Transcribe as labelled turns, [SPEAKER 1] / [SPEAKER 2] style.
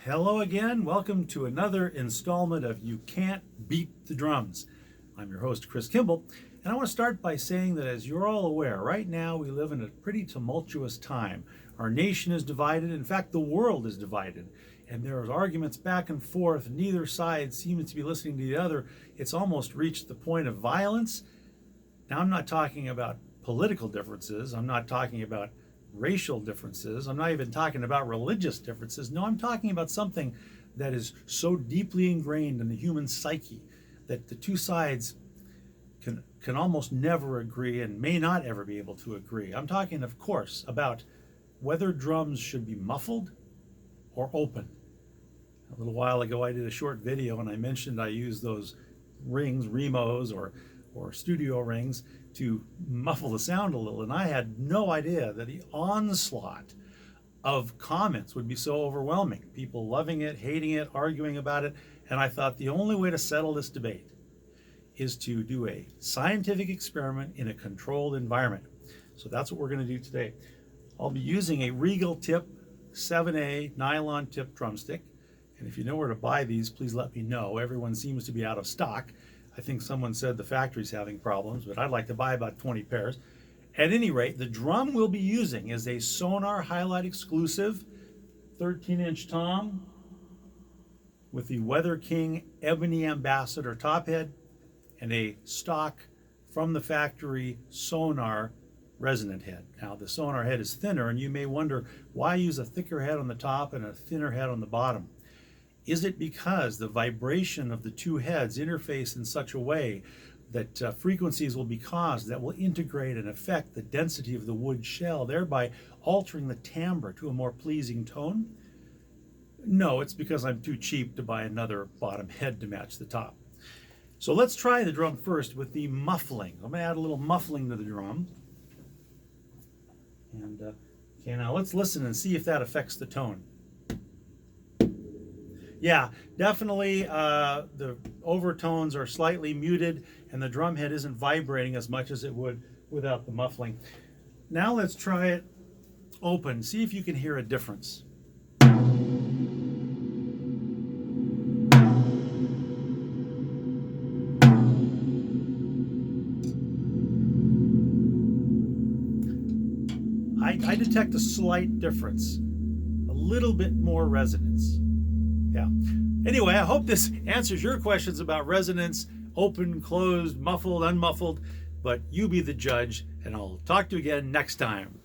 [SPEAKER 1] Hello again. Welcome to another installment of You Can't Beat the Drums. I'm your host, Chris Kimball, and I want to start by saying that, as you're all aware, right now we live in a pretty tumultuous time. Our nation is divided. In fact, the world is divided, and there are arguments back and forth. Neither side seems to be listening to the other. It's almost reached the point of violence. Now, I'm not talking about political differences. I'm not talking about racial differences. I'm not even talking about religious differences. No, I'm talking about something that is so deeply ingrained in the human psyche that the two sides can almost never agree and may not ever be able to agree. I'm talking, of course, about whether drums should be muffled or open. A little while ago, I did a short video and I mentioned I use those rings, Remos or studio rings, to muffle the sound a little, and I had no idea that the onslaught of comments would be so overwhelming. People loving it, hating it, arguing about it, and I thought the only way to settle this debate is to do a scientific experiment in a controlled environment. So that's what we're going to do today. I'll be using a Regal Tip 7A nylon tip drumstick, and if you know where to buy these, please let me know. Everyone seems to be out of stock. I think someone said the factory's having problems, but I'd like to buy about 20 pairs. At any rate, the drum we'll be using is a Sonar Highlight exclusive 13-inch tom with the Weather King Ebony Ambassador top head and a stock from the factory Sonar resonant head. Now, the Sonar head is thinner, and you may wonder, why use a thicker head on the top and a thinner head on the bottom? Is it because the vibration of the two heads interface in such a way that frequencies will be caused that will integrate and affect the density of the wood shell, thereby altering the timbre to a more pleasing tone? No, it's because I'm too cheap to buy another bottom head to match the top. So let's try the drum first with the muffling. I'm going to add a little muffling to the drum. And okay, now let's listen and see if that affects the tone. Yeah, definitely the overtones are slightly muted and the drum head isn't vibrating as much as it would without the muffling. Now let's try it open. See if you can hear a difference. I detect a slight difference, a little bit more resonance. Yeah. Anyway, I hope this answers your questions about resonance, open, closed, muffled, unmuffled, but you be the judge, and I'll talk to you again next time.